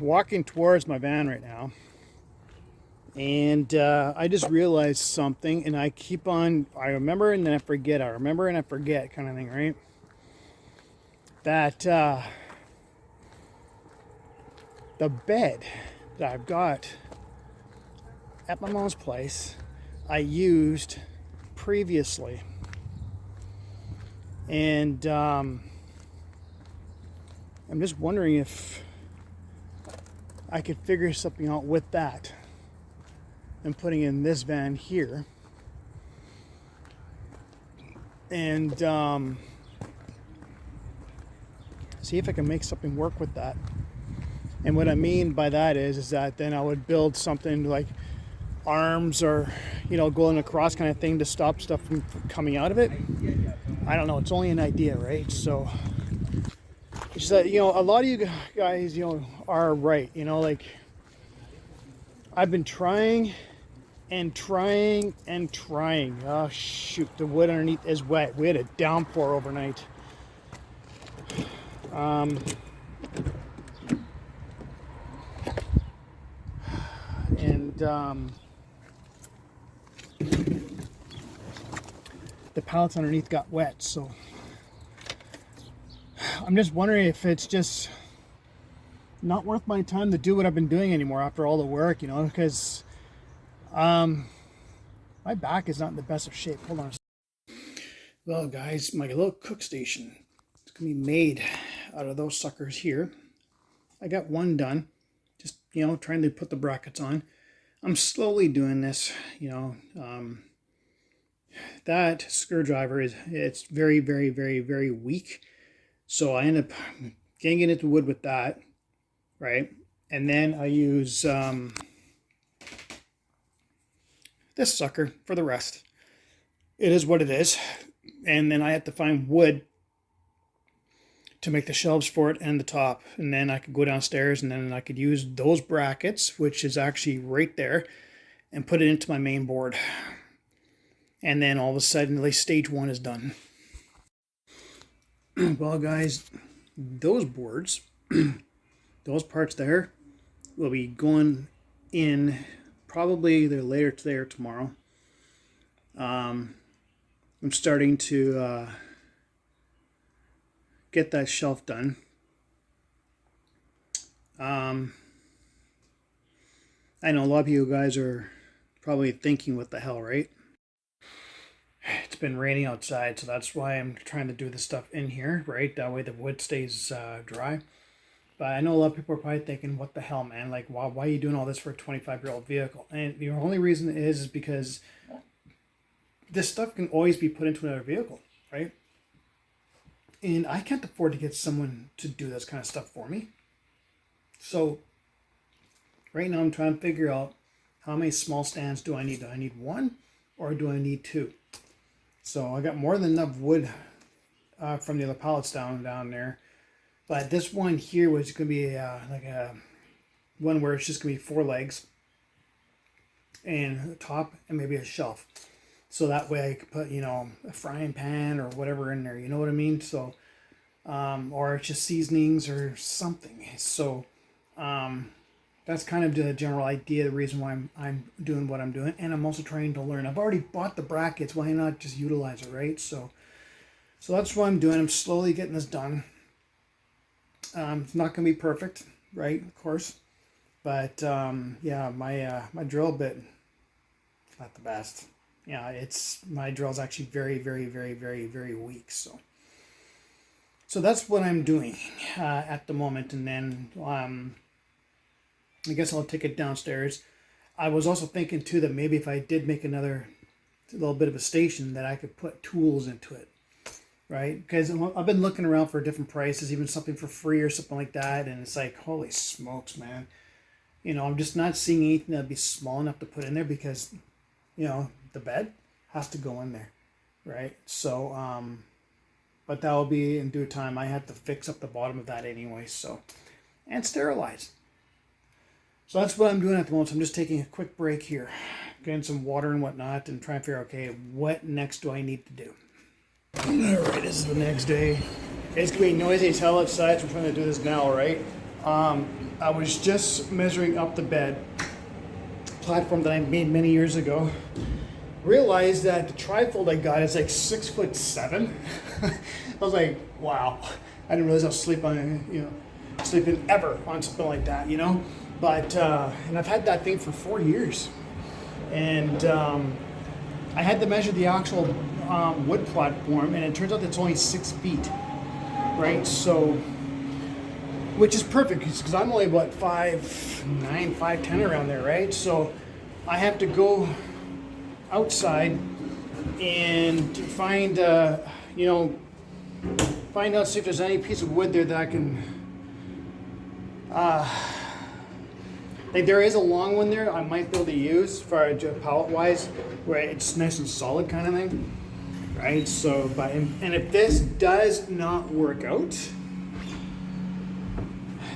walking towards my van right now, and I just realized something, and I keep on, I remember and then I forget, I remember and I forget kind of thing, right? That the bed that I've got at my mom's place, I used previously. And I'm just wondering if I could figure something out with that and putting in this van here. And see if I can make something work with that. And what I mean by that is that then I would build something like arms or, going across kind of thing to stop stuff from coming out of it. I don't know. It's only an idea, right? So it's just that, a lot of you guys, are right. Like I've been trying and trying and trying. Oh, shoot. The wood underneath is wet. We had a downpour overnight. The pallets underneath got wet, so I'm just wondering if it's just not worth my time to do what I've been doing anymore after all the work, because my back is not in the best of shape. Hold on a second. Well, guys, my little cook station, it's gonna be made out of those suckers here. I got one done, just trying to put the brackets on. I'm slowly doing this, that screwdriver it's very, very, very, very weak. So I end up getting it into wood with that, right? And then I use this sucker for the rest. It is what it is. And then I have to find wood to make the shelves for it and the top. And then I could go downstairs and then I could use those brackets, which is actually right there, and put it into my main board. And then all of a sudden, at least stage one is done. Well, guys, those boards, those parts there, will be going in probably either later today or tomorrow. I'm starting to get that shelf done. I know a lot of you guys are probably thinking, what the hell, right? It's been raining outside, so that's why I'm trying to do this stuff in here, right? That way the wood stays dry. But I know a lot of people are probably thinking, what the hell, man? Like, why are you doing all this for a 25-year-old vehicle? And the only reason is because this stuff can always be put into another vehicle, right? And I can't afford to get someone to do this kind of stuff for me. So right now I'm trying to figure out how many small stands do I need. Do I need one or do I need two? So I got more than enough wood from the other pallets down there. But this one here was going to be like a one where it's just going to be 4 legs and a top and maybe a shelf. So that way I could put, a frying pan or whatever in there. You know what I mean? So, or it's just seasonings or something. So that's kind of the general idea, the reason why I'm doing what I'm doing. And I'm also trying to learn. I've already bought the brackets. Why not just utilize it, right? So that's what I'm doing. I'm slowly getting this done. It's not going to be perfect, right? Of course. But yeah, my drill bit, it's not the best. Yeah, my drill's actually very, very, very, very, very weak. So that's what I'm doing at the moment. And then I guess I'll take it downstairs. I was also thinking too that maybe if I did make another little bit of a station, that I could put tools into it, right? Because I've been looking around for different prices, even something for free or something like that, and it's like, holy smokes, man. I'm just not seeing anything that'd be small enough to put in there because, the bed has to go in there, right? So, but that will be in due time. I have to fix up the bottom of that anyway, so, and sterilize. So that's what I'm doing at the moment. So I'm just taking a quick break here, getting some water and whatnot, and trying to figure out, okay, what next do I need to do? All right, this is the next day. It's gonna be noisy as hell outside, so I'm trying to do this now, right? I was just measuring up the bed platform that I made many years ago. Realized that the trifold I got is like 6'7". I was like, wow. I didn't realize I was sleeping ever on something like that, But and I've had that thing for 4 years, and I had to measure the actual wood platform, and it turns out it's only 6 feet, right? So, which is perfect because I'm only about 5'9", 5'10" around there, right? So I have to go outside and find find out, see if there's any piece of wood there that I can like there is a long one there I might be able to use for pallet wise, where it's nice and solid kind of thing, right? So but and if this does not work out,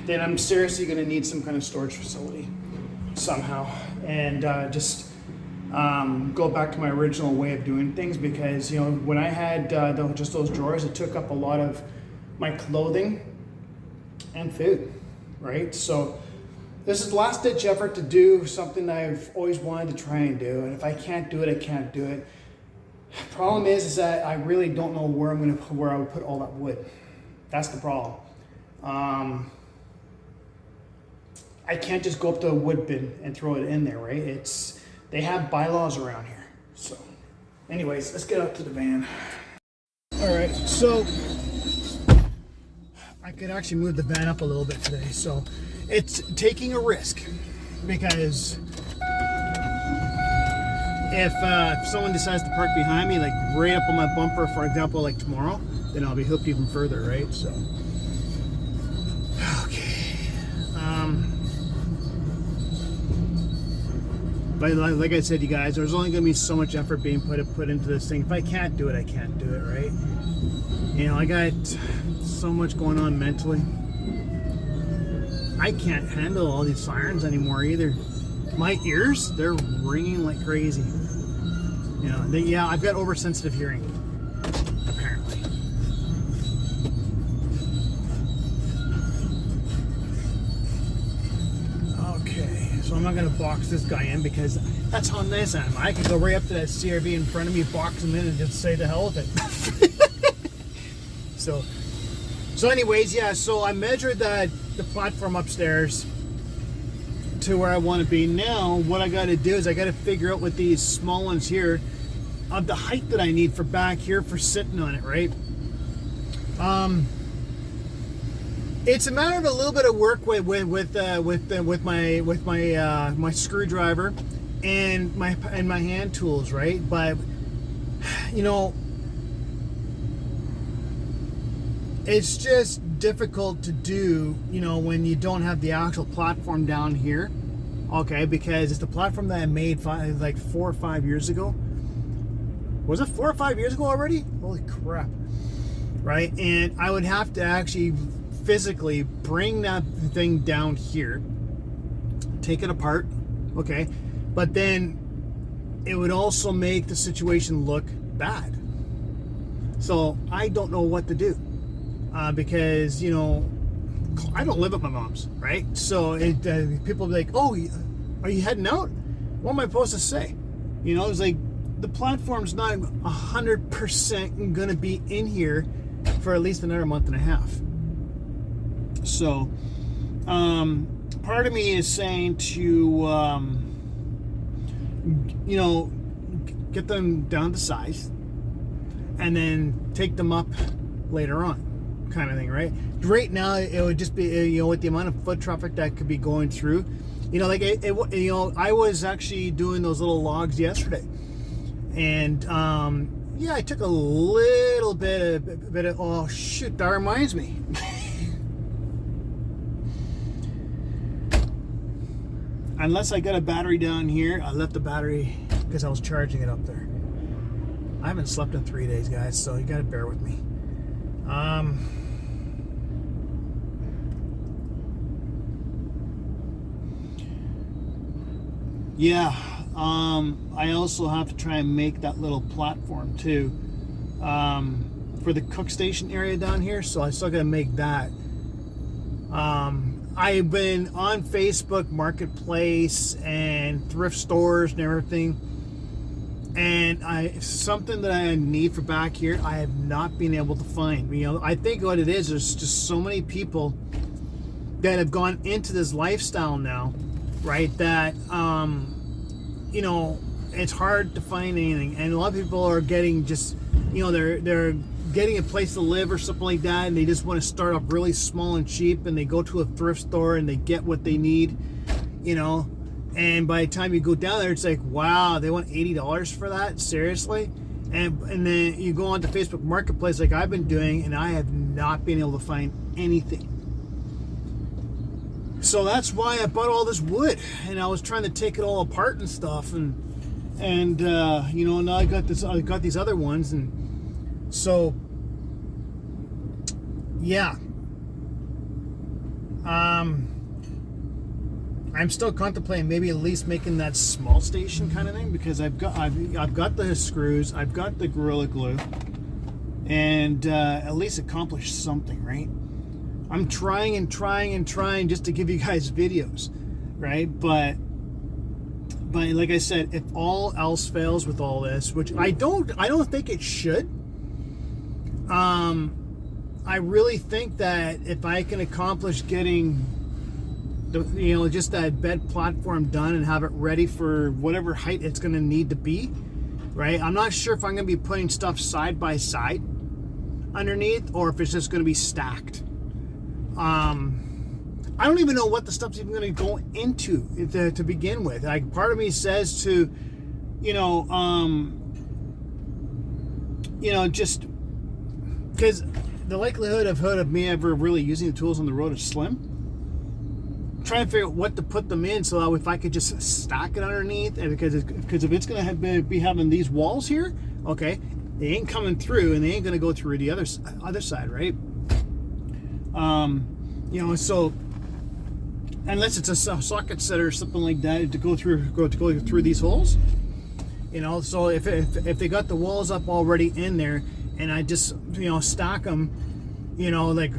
then I'm seriously going to need some kind of storage facility somehow, and just go back to my original way of doing things, because when I had just those drawers, it took up a lot of my clothing and food, right? So this is last ditch effort to do something that I've always wanted to try and do, and if I can't do it, I can't do it. Problem is that I really don't know where I would put all that wood. That's the problem. I can't just go up to a wood bin and throw it in there, right? They have bylaws around here. So anyways, let's get up to the van. All right, so I could actually move the van up a little bit today. So it's taking a risk, because if someone decides to park behind me, like right up on my bumper, for example, like tomorrow, then I'll be hooked even further, right? So, okay. But like I said, you guys, there's only going to be so much effort being put into this thing. If I can't do it, I can't do it, right? I got so much going on mentally. I can't handle all these sirens anymore either. My ears, they're ringing like crazy. Yeah, I've got oversensitive hearing, apparently. Okay, so I'm not going to box this guy in, because that's how nice I am. I can go right up to that CRV in front of me, box him in, and just say the hell with it. So anyways, yeah, so I measured the platform upstairs to where I want to be. Now what I got to do is I got to figure out with these small ones here of the height that I need for back here for sitting on it, right? It's a matter of a little bit of work with my screwdriver and my hand tools, right? But it's just difficult to do, when you don't have the actual platform down here, okay? Because it's the platform that I made like 4 or 5 years ago. Was it 4 or 5 years ago already? Holy crap! Right, and I would have to actually physically bring that thing down here, take it apart, okay? But then it would also make the situation look bad. So I don't know what to do. Because I don't live at my mom's, right? So people be like, "Oh, are you heading out?" What am I supposed to say? It's like the platform's not 100% gonna be in here for at least another month and a half. So, part of me is saying to, get them down to size, and then take them up later on. Kind of thing, right? Right now, it would just be, with the amount of foot traffic that could be going through, I was actually doing those little logs yesterday, and yeah, I took a little bit of oh shoot, that reminds me. Unless I got a battery down here, I left the battery because I was charging it up there. I haven't slept in 3 days, guys, so you gotta bear with me. Yeah, I also have to try and make that little platform too, for the cook station area down here, so I still gotta make that. I've been on Facebook Marketplace and thrift stores and everything, and something that I need for back here, I have not been able to find. You know, I think what it is, there's just so many people that have gone into this lifestyle now, right? That you know, it's hard to find anything, and a lot of people are getting just, you know, they're getting a place to live or something like that, and they just want to start off really small and cheap, and they go to a thrift store and they get what they need, you know, and by the time you go down there, it's like, wow, they want $80 for that? Seriously? And then you go onto Facebook Marketplace like I've been doing, and I have not been able to find anything. So that's why I bought all this wood, and I was trying to take it all apart and stuff, and you know, now I got these other ones, and so yeah, I'm still contemplating maybe at least making that small station kind of thing, because I've got the screws, I've got the Gorilla Glue, and at least accomplish something, right? I'm trying just to give you guys videos, right? But like I said, if all else fails with all this, which I don't think it should. I really think that if I can accomplish getting you know, just that bed platform done and have it ready for whatever height it's going to need to be, right? I'm not sure if I'm going to be putting stuff side by side underneath, or if it's just going to be stacked. I don't even know what the stuff's even going to go into to begin with. Like, part of me says to, you know, just because the likelihood of me ever really using the tools on the road is slim. Trying to figure out what to put them in, so that if I could just stack it underneath, and because if it's going to be having these walls here, okay, they ain't coming through, and they ain't going to go through the other side, right? You know, so unless it's a socket set or something like that to go through these holes, you know. So if they got the walls up already in there, and I just, you know, stack them, you know, like,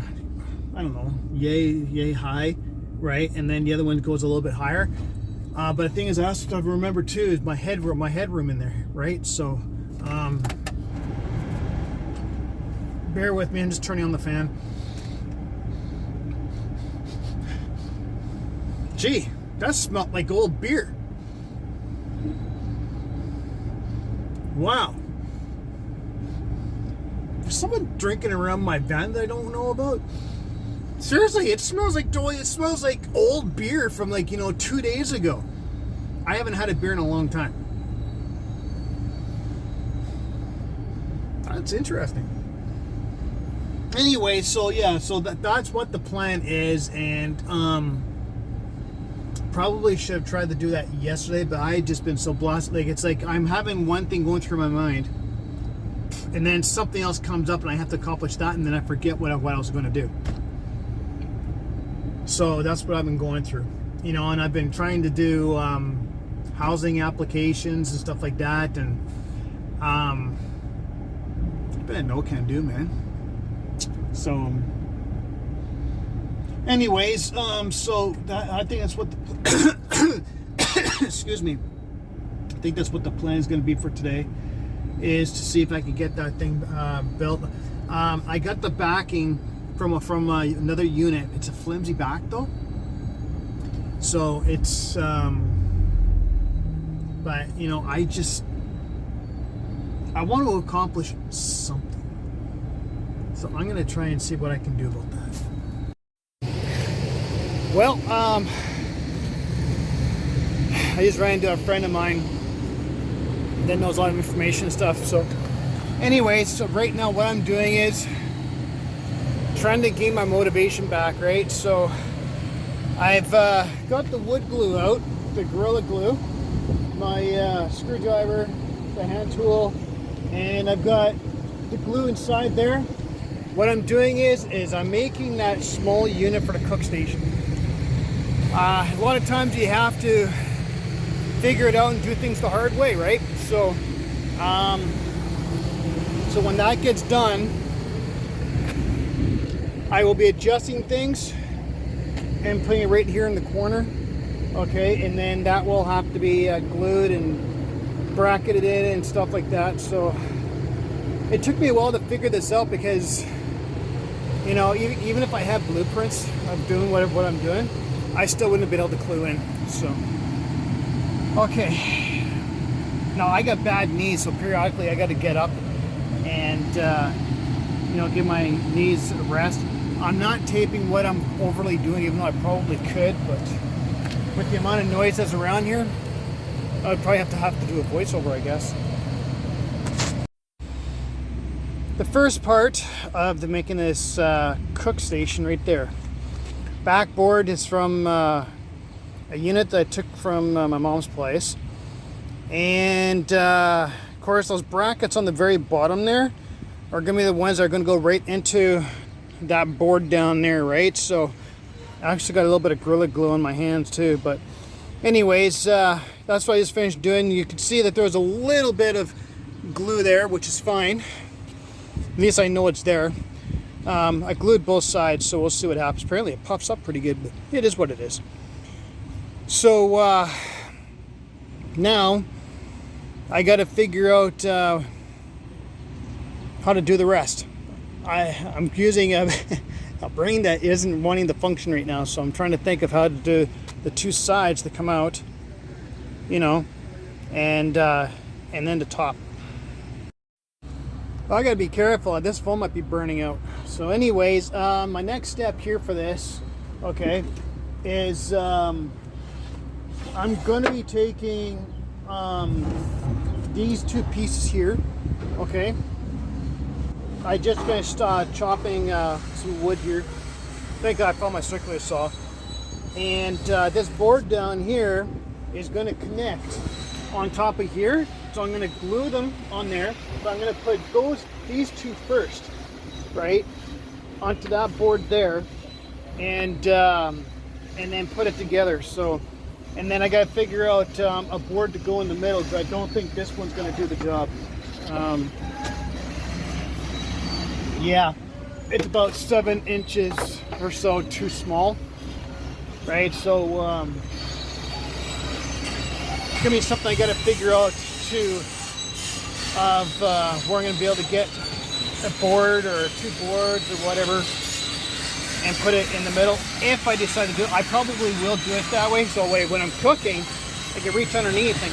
I don't know, yay high, right? And then the other one goes a little bit higher. But the thing is, I also have to remember too is my headroom in there, right? So bear with me. I'm just turning on the fan. Gee, that smelled like old beer. Wow. There's someone drinking around my van that I don't know about. Seriously, it smells like old beer from, like, you know, 2 days ago. I haven't had a beer in a long time. That's interesting. Anyway, so yeah, so that's what the plan is, and probably should have tried to do that yesterday, but I had just been so blasted. Like, it's like I'm having one thing going through my mind, and then something else comes up, and I have to accomplish that, and then I forget what I was going to do. So that's what I've been going through, you know. And I've been trying to do housing applications and stuff like that, and it's been no can do, man. So anyways, so that, I think that's what the excuse me, I think that's what the plan is going to be for today, is to see if I can get that thing built. I got the backing from another unit. It's a flimsy back though, so it's but you know, I want to accomplish something, so I'm gonna try and see what I can do about that. Well, I just ran into a friend of mine that knows a lot of information and stuff. So anyways, so right now what I'm doing is trying to gain my motivation back, right? So I've got the wood glue out, the Gorilla Glue, my screwdriver, the hand tool, and I've got the glue inside there. What I'm doing is I'm making that small unit for the cook station. A lot of times you have to figure it out and do things the hard way, right? So so when that gets done, I will be adjusting things and putting it right here in the corner. Okay, and then that will have to be glued and bracketed in and stuff like that. So it took me a while to figure this out because, you know, even if I have blueprints of doing what I'm doing, I still wouldn't have been able to glue in. So, okay. Now I got bad knees, so periodically I got to get up and, you know, give my knees a rest. I'm not taping what I'm overly doing, even though I probably could, but with the amount of noise that's around here, I would probably have to do a voiceover, I guess. The first part of making this cook station right there. Backboard is from a unit that I took from my mom's place. And of course those brackets on the very bottom there are going to be the ones that are going to go right into that board down there, right? So I actually got a little bit of Gorilla Glue on my hands too, but anyways, that's what I just finished doing. You can see that there was a little bit of glue there, which is fine. At least I know it's there. I glued both sides, so we'll see what happens. Apparently it pops up pretty good, but it is what it is. So now I got to figure out how to do the rest. I'm using a brain that isn't wanting to function right now, so I'm trying to think of how to do the two sides that come out, you know, and then the top. I gotta be careful. This phone might be burning out. So anyways, my next step here for this, okay, is I'm gonna be taking these two pieces here, okay. I just finished chopping some wood here. Thank God I found my circular saw. And this board down here is going to connect on top of here. So I'm going to glue them on there. But I'm going to put these two first, right, onto that board there, and then put it together. So, and then I got to figure out a board to go in the middle, because I don't think this one's going to do the job. Yeah, it's about 7 inches or so too small, right? So it's gonna be something I gotta figure out too, of where I'm gonna be able to get a board or 2 boards or whatever and put it in the middle. If I decide to do it, I probably will do it that way. So when I'm cooking, I can reach underneath and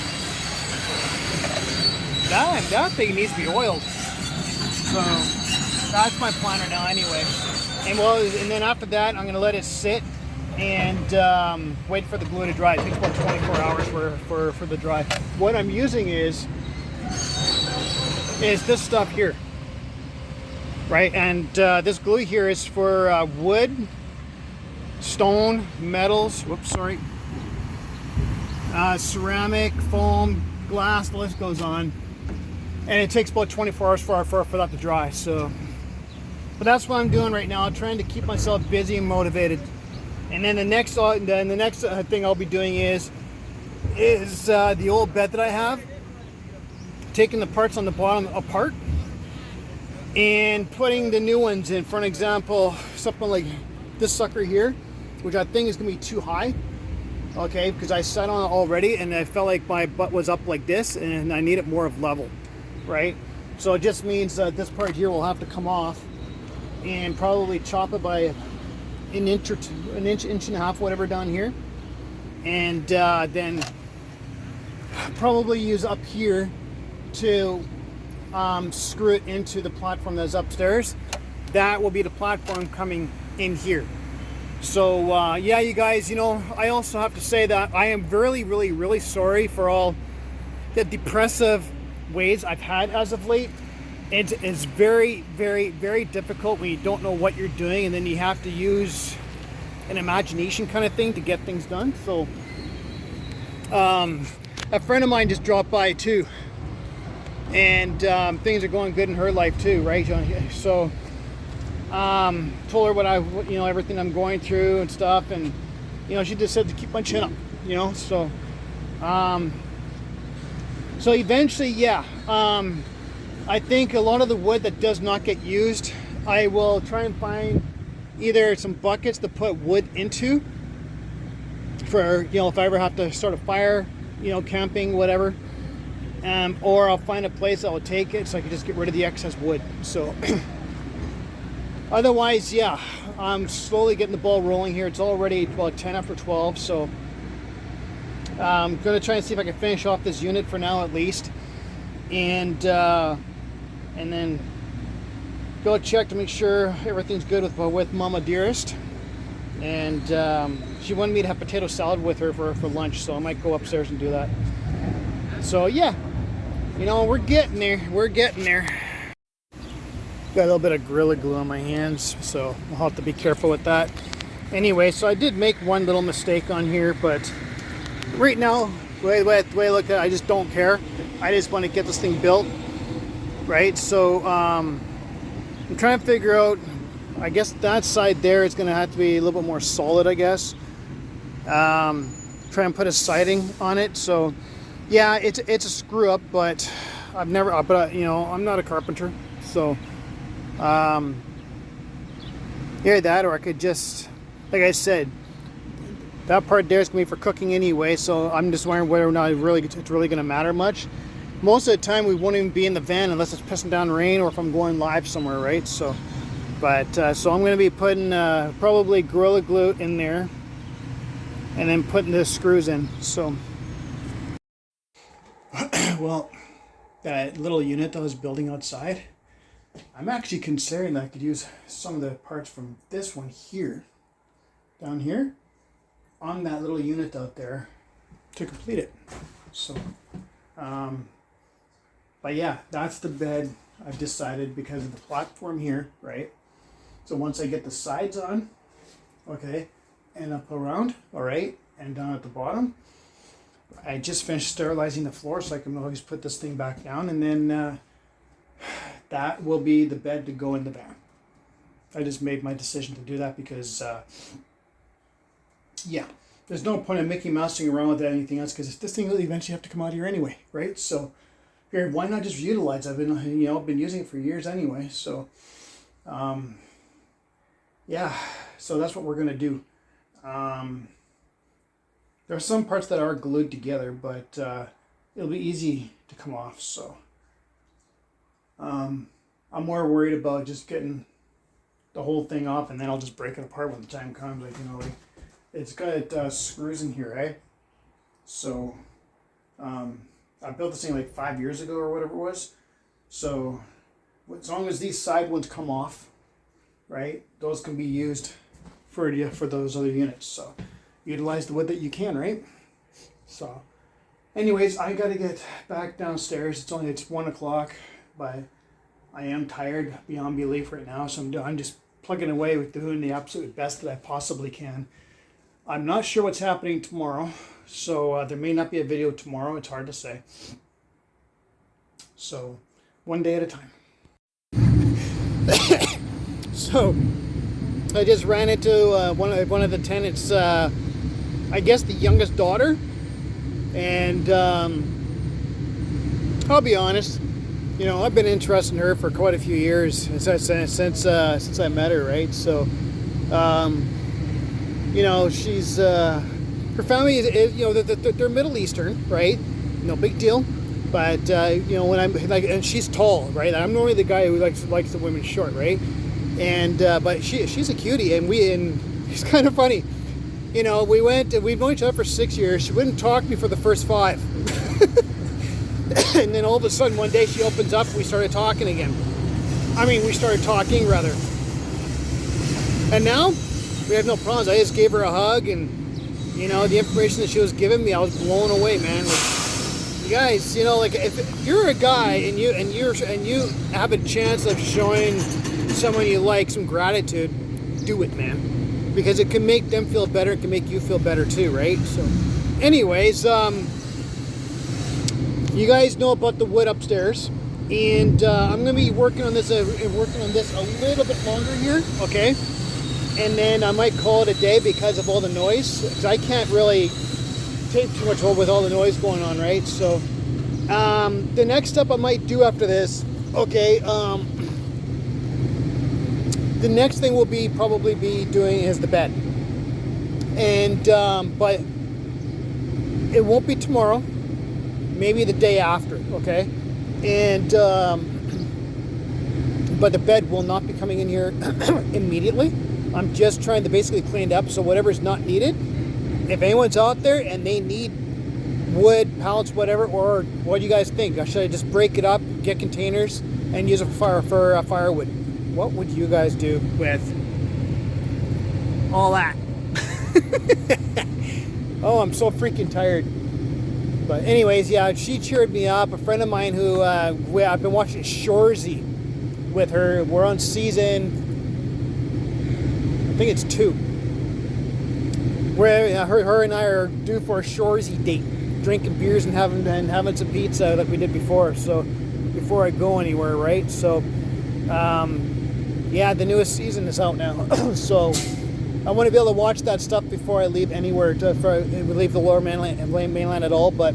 that thing needs to be oiled. So that's my plan right now anyway. And then after that, I'm gonna let it sit and wait for the glue to dry. It takes about 24 hours for the dry. What I'm using is this stuff here, right? And this glue here is for wood, stone, metals, ceramic, foam, glass, the list goes on. And it takes about 24 hours for that to dry. So, but that's what I'm doing right now, trying to keep myself busy and motivated. And then the next thing I'll be doing is the old bed that I have, taking the parts on the bottom apart and putting the new ones in. For an example, something like this sucker here, which I think is gonna be too high, okay, because I sat on it already and I felt like my butt was up like this and I need it more of level, right? So it just means that this part here will have to come off and probably chop it by an inch or two, inch and a half, whatever, down here, and then probably use up here to screw it into the platform that's upstairs. That will be the platform coming in here. So yeah, you guys, you know, I also have to say that I am really sorry for all the depressive ways I've had as of late. It is very difficult when you don't know what you're doing, and then you have to use an imagination kind of thing to get things done. So a friend of mine just dropped by too, and things are going good in her life too, right? So told her what everything I'm going through and stuff, and she just said to keep my chin up, so so eventually, yeah, I think a lot of the wood that does not get used, I will try and find either some buckets to put wood into, for, you know, if I ever have to start a fire, you know, camping, whatever. Or I'll find a place that will take it so I can just get rid of the excess wood. So otherwise, yeah, I'm slowly getting the ball rolling here. It's already about 10 after 12, so I'm going to try and see if I can finish off this unit for now at least. And then go check to make sure everything's good with Mama Dearest. And she wanted me to have potato salad with her for lunch, so I might go upstairs and do that. So yeah, you know, we're getting there. We're getting there. Got a little bit of Gorilla Glue on my hands, so I'll have to be careful with that. Anyway, so I did make one little mistake on here, but right now, the way I look at it, I just don't care. I just want to get this thing built, right? So I'm trying to figure out, I guess that side there is going to have to be a little bit more solid, I guess. Try and put a siding on it. So yeah, it's a screw up, but you know, I'm not a carpenter, so either that, or I could just, like I said, that part there is going to be for cooking anyway, so I'm just wondering whether or not it's really going to matter much. Most of the time we won't even be in the van unless it's pissing down rain or if I'm going live somewhere, right? So, but so I'm going to be putting probably Gorilla Glue in there and then putting the screws in. So, well, that little unit that I was building outside, I'm actually considering that I could use some of the parts from this one here, down here, on that little unit out there to complete it. So, but yeah, that's the bed I've decided because of the platform here, right? So once I get the sides on, okay, and up around, all right, and down at the bottom, I just finished sterilizing the floor so I can always put this thing back down, and then that will be the bed to go in the van. I just made my decision to do that because, yeah, there's no point in Mickey Mousing around with anything else because this thing will eventually have to come out here anyway, right? So here, why not just utilize it? I've been using it for years anyway. So, yeah, so that's what we're gonna do. There are some parts that are glued together, but it'll be easy to come off. So, I'm more worried about just getting the whole thing off, and then I'll just break it apart when the time comes. Like, you know, like it's got screws in here, right? So, I built this thing like 5 years ago or whatever it was. So, as long as these side ones come off, right, those can be used for those other units. So, utilize the wood that you can, right? So, anyways, I gotta get back downstairs. It's 1 o'clock, but I am tired beyond belief right now. So I'm just plugging away with doing the absolute best that I possibly can. I'm not sure what's happening tomorrow, so there may not be a video tomorrow. It's hard to say. So, one day at a time. So, I just ran into one of the tenants, I guess the youngest daughter, and I'll be honest, you know, I've been interested in her for quite a few years since I met her, right? So, you know, she's her family is you know, they're Middle Eastern, right? No big deal, but you know, when I'm like, and she's tall, right? I'm normally the guy who likes the women short, right? And but she's a cutie, and it's kind of funny. You know, we've known each other for 6 years. She wouldn't talk to me for the first 5. And then all of a sudden one day she opens up and we started talking again. We started talking rather. And now we have no problems. I just gave her a hug, and you know, the information that she was giving me, I was blown away, man. Like, you guys, you know, like if you're a guy and you have a chance of showing someone you like some gratitude, do it, man. Because it can make them feel better. It can make you feel better too, right? So, anyways, you guys know about the wood upstairs, and I'm gonna be working on this a little bit longer here, okay? And then I might call it a day because of all the noise. Because I can't really take too much hold with all the noise going on, right? So, the next step I might do after this, okay? The next thing we'll probably be doing is the bed. And, but it won't be tomorrow, maybe the day after, okay? And but the bed will not be coming in here immediately. I'm just trying to basically clean it up, so whatever's not needed, if anyone's out there and they need wood, pallets, whatever, or what do you guys think? Or should I just break it up, get containers, and use it for firewood? What would you guys do with all that? Oh, I'm so freaking tired. But anyways, yeah, she cheered me up. A friend of mine who I've been watching Shoresy with her. We're on season, I think it's 2. Where her and I are due for a Shoresy date, drinking beers and having some pizza like we did before. So before I go anywhere, right? So yeah, the newest season is out now. So I want to be able to watch that stuff before I leave anywhere, leave the lower mainland at all. But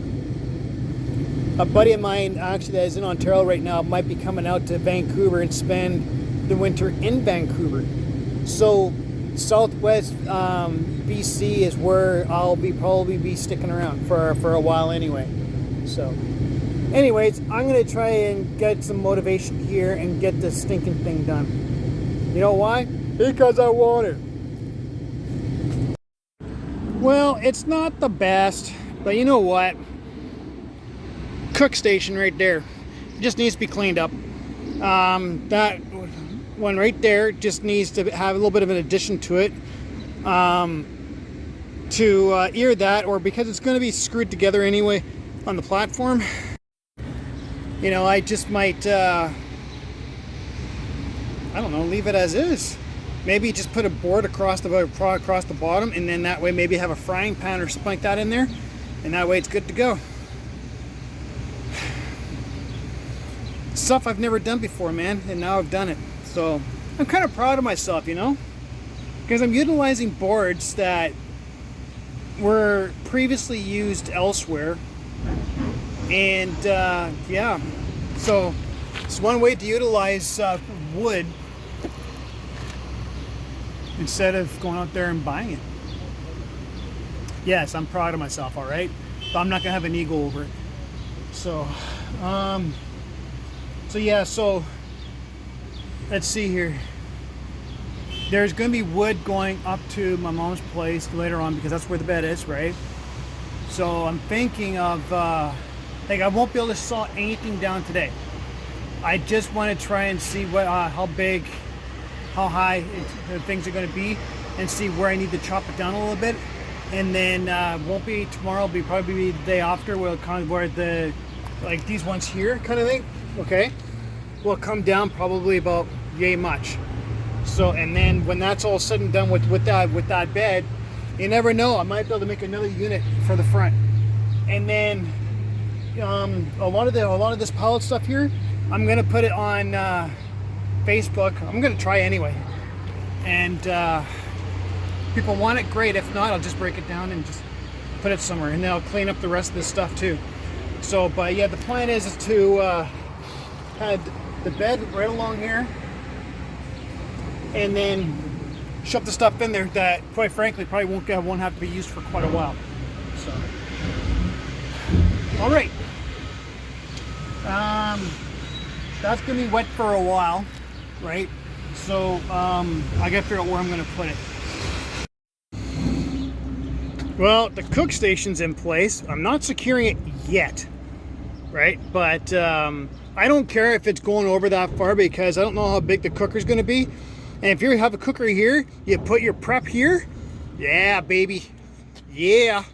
a buddy of mine actually that is in Ontario right now might be coming out to Vancouver and spend the winter in Vancouver. So Southwest BC is where I'll probably be sticking around for a while anyway. So anyways, I'm going to try and get some motivation here and get this stinking thing done. You know why? Because I want to. Well, it's not the best, but you know what? Cook station right there. It just needs to be cleaned up. That one right there just needs to have a little bit of an addition to it. To ear that, or because it's going to be screwed together anyway on the platform. You know, I just might, I don't know, leave it as is. Maybe just put a board across the bottom, and then that way maybe have a frying pan or something like that in there, and that way it's good to go. Stuff I've never done before, man, and now I've done it. So I'm kind of proud of myself, you know, because I'm utilizing boards that were previously used elsewhere, and yeah, so it's one way to utilize wood instead of going out there and buying it. Yes, I'm proud of myself, all right? But I'm not gonna have an ego over it. So, so yeah, so let's see here. There's gonna be wood going up to my mom's place later on because that's where the bed is, right? So I'm thinking of, like I won't be able to saw anything down today. I just want to try and see what, how big, how high things are going to be, and see where I need to chop it down a little bit. And then won't be tomorrow, will be probably the day after, where kind of where the, like these ones here kind of thing, okay, will come down probably about yay much. So, and then when that's all said and done with that bed, you never know, I might be able to make another unit for the front. And then a lot of this pallet stuff here, I'm gonna put it on Facebook. I'm gonna try anyway, and people want it, great. If not, I'll just break it down and just put it somewhere, and then I'll clean up the rest of this stuff too. So, but yeah, the plan is to have the bed right along here, and then shove the stuff in there that, quite frankly, probably won't have to be used for quite a while. So, all right. That's gonna be wet for a while, right? So I gotta figure out where I'm gonna put it. Well, the cook station's in place. I'm not securing it yet, right? But I don't care if it's going over that far because I don't know how big the cooker's gonna be. And if you have a cooker here, you put your prep here. Yeah, baby. Yeah.